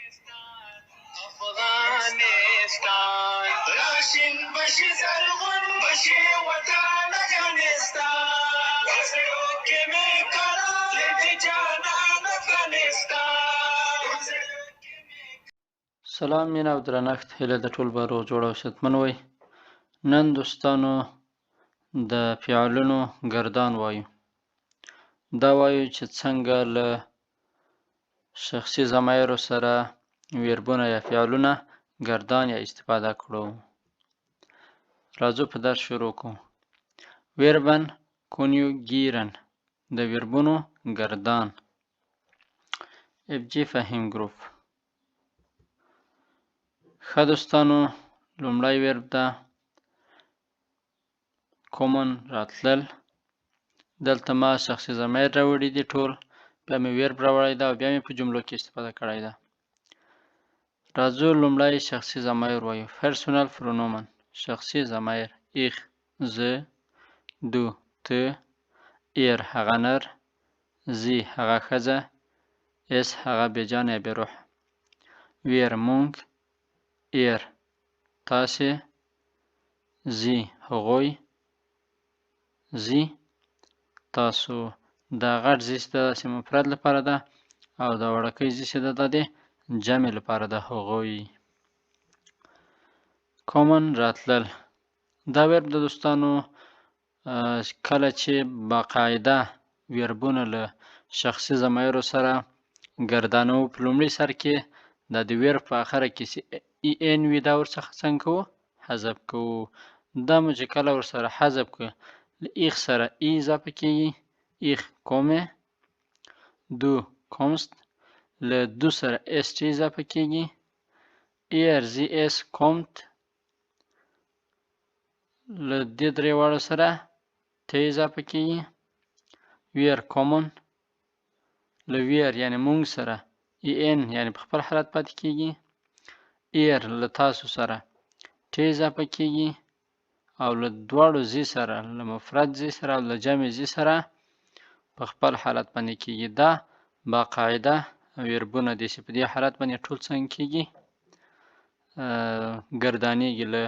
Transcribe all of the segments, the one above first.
افغانستان راشین بشي زرغون بشي وطن افغانستان وزرو کې مې کړه دې جانان افغانستان. سلام مینه او درنښت هیله د ټول به روغ جوړ او صحتمن وئ. نن دوستانو د فعلونو ګردان وایو. دا وایو چې څنګه له شخصي ضمایرو سره ویربونه یا فعلونه ګردان یا استفاده کړو. راځو په درس شروع کوو. ویربن کنیوگیرن د ویربونو ګردان. FG فهیم ګروپ. ښه دوستانو لومړی ویرب ده کومن راتلل. دلته ما شخصي ضمیر راوړي دي ټول، بیا مې ویرب راوړی ده او بیا مې په جملو کې استفاده کړی ده. راځو لومړی شخصي ضمیر وایو. پرسونل پرونومن شخصي ضمیر. ایخ زه، دو ته، ایر هغه نر، زی هغه ښځه، اس هغه بېجانه یا بېروح. ویر مونږ، ایر تاسې، زی هغوی، زی تاسو. دا غټ زی چې ده داسې مفرد لپاره ده او دا وړوکی زی چې ده دا د جمع لپاره ده هغوی. کومن راتلل. دا ویرب د دوستانو کله چې باقاعده ویربونه له شخصي ضمایرو سره ګردانو په لومړي سر کې دا د ویرب په اخره کې چې ای ان وي دا ورڅخه څنګه کوو؟ حذف کوو. دا مو چې کله ورسره حذف کړو له ایخ سره ای اضافه کېږي. ایخ کومې. دو کومست. له دو سره اس ټي اضافه کېږي. ایر زی اس کومت. له دې درې واړو سره ته اضافه کېږي. ویر کومن. له ویر یعنی مونږ سره ای ان یعنی په خپل حالت پاتې کېږي. ایر له تاسو سره ته اضافه کېږي او له دواړو زی سره له مفرد زی سره او له جمع زی سره په خپل حالت باندې کېږي. دا باقاعده ویربونه دي چې په دې حالت باندې ټول څنګه کېږي؟ ګردانیږي له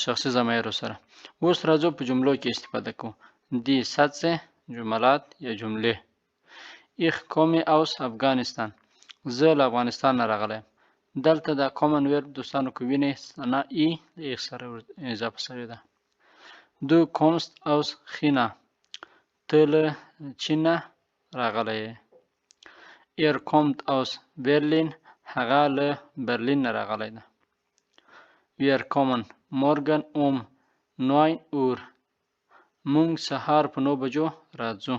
شخصي ضمایرو سره. اوس راځو په جملو کې استفاده کوو. دی سطح جملات یا جملې. ایخ کومې اوس افغانستان. زه له افغانستان نه راغلی یم. دلته دا کومن ویرب دوستانو که وینئ نه ای له ایخ سره اضافه شوې ده. دو کومست اوس خینا. ته له چین نه راغلی یې. ایر کومت اوس برلین. هغه له برلین نه راغلی ده. ویر کومن مورګن اوم 9 اور. مونږ سهار په 9 بجو راځو.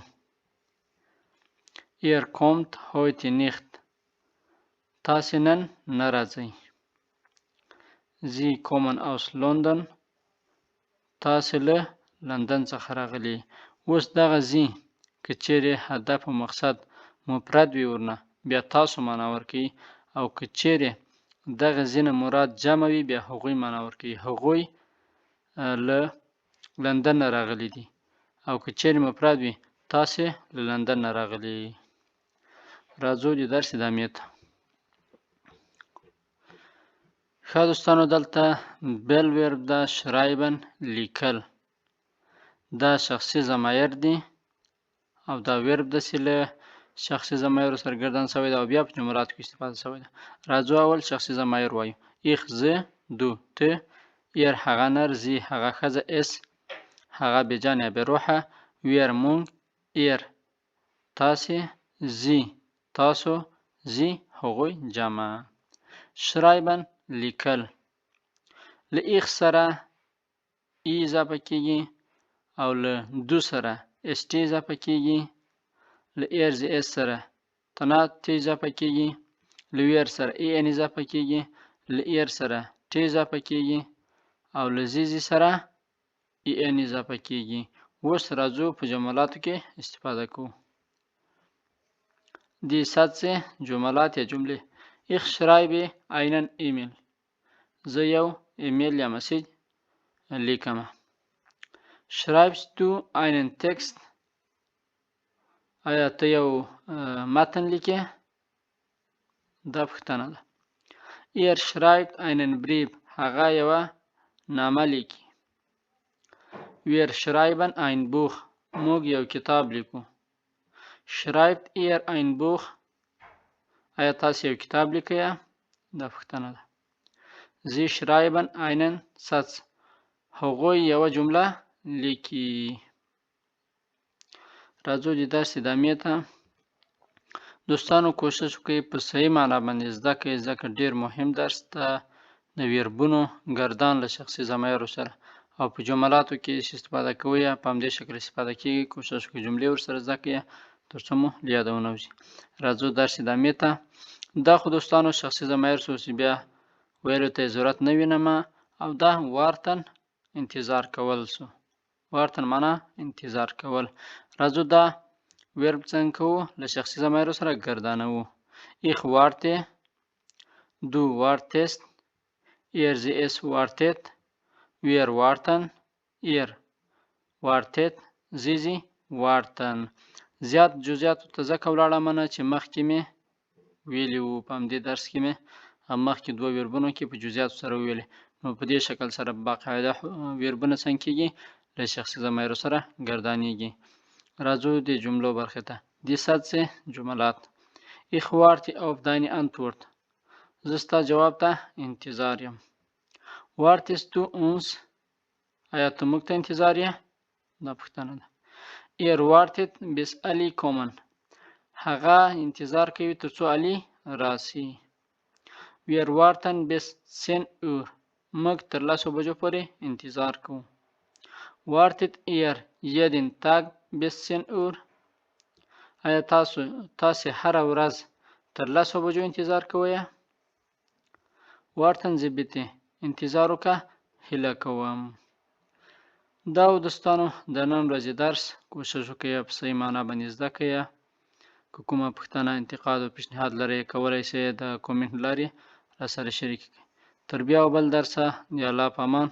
ایر کومت هویته نیخت. تاسې نن نه راځئ. زی کومن اوس لندن. تاسې له لندن څخه راغلي. اوس دغه زی که چیرې هدف او مقصد مفرد وي ورنه بیا تاسو معنا ورکوي او که چیرې دغه زی نه مراد جمع وي بیا هغوی معنا ورکوي. هغوی له لندن نه راغلي دي او که چیرې مفرد وي تاسې له لندن نه راغلي. راځو د درس ادامې ته. ښه دوستانو دلته بل ویرب ده شرایبن لیکل. دا شخصي ضمایر دي او دا ویرب داسې له شخصي ضمایرو سره ګردان شوی ده او بیا په جملاتو کې استفاده شوی ده. راځو اول شخصي ضمایر وایو. ایخ زه، دو ته، ایر هغه نر، زی هغه ښځه، اس هغه بېجانه یا بېروحه، ویر مونږ، ایر تاسې، زی تاسو، زی هغوی جمع. شرایبن لیکل. له ایخ سره ای اضافه کېږي او له دو سره اس ټي اضافه کېږي. له ایر زی اس سره تنات ټي اضافه کېږي. له ویر سره ای ان اضافه کېږي. له ایر سره ټي اضافه کېږي او له زی سره ای ان اضافه کېږي. اوس راځو په جملاتو کې استفاده کوو. دی سطح جملات یا جملې. Ich schreibe einen E-Mail. زه یو ایمیل یا مسیج لیکم. Schreibst du einen Text؟ آیا ته یو متن لیکې؟ دا پوښتنه ده. Er schreibt einen Brief. هغه یوه نامه لیکي. Wir schreiben ein Buch. موږ یو کتاب لیکو. Schreibt ihr ein Buch. آیا تاسو یو کتاب لیکئ؟ دا پوښتنه ده. Sie schreiben einen Satz. هغوی یوه جمله لیکي. راځو د درس ادامې ته. دوستانو کوشش وکړئ په صحیح معنا باندې زده کړئ ځکه ډیر مهم درس ده. د ویربونو ګردان له شخصي ضمایرو سره او په جملاتو کې چې استفاده کوئ په همدې شکل استفاده کیږي. کوشش وکړئ جملې ورسره زده کړئ ترڅو مو له یاده ونه وځي. راځو درس ادامې ته. دا خو دوستانو شخصي ضمایر شو چې بیا ویلو ته ضرورت نه وینم او دا وارتن انتظار کول شو. وارتن معنا انتظار کول. راځو دا ورب څنګه کوو؟ له شخصي ضمایرو سره ګردانوو. Ich warte, du wartest, er sie es wartet, wir warten, ihr wartet, sie warten. زیات جزئیاتو ته ځکه ولاړم نه چې مخکې مې ویلي وو په همدې درس کې مې مخکې دوه ویربونو کې په جزئیاتو سره ویلي. نو په دې شکل سره باقاعده ویربونه څنګه کېږي؟ له شخصي ضمایرو سره ګردانیږي. راځو د جملو برخې ته. Die Sätze جملات. Ich warte auf deine Antwort. زه ستا جواب ته انتظار یم. Wartest du uns? آیا ته موږ ته انتظار یې؟ دا پوښتنه ده. Er wartet bis Ali kommen. هغه انتظار کوي تر څو علي راشي. Wir warten bis 10 Uhr. موږ تر 10 بجو پورې انتظار کوو. Wartet ihr jeden Tag bis 10 Uhr. آیا تاسو هره ورځ تر 10 بجو انتظار کوئ؟ Warten Sie bitte. انتظار وکړه هیله کوم. دا و دوستانو د نن ورځې درس. کوشش وکړئ په صحیح معنا باندې زده کړئ. که کومه پوښتنه انتقاد او پیشنهاد لرئ کولی شئ د کومنټ لارې راسره شریک کړئ. تر بیا او بل درسه د الله په امان.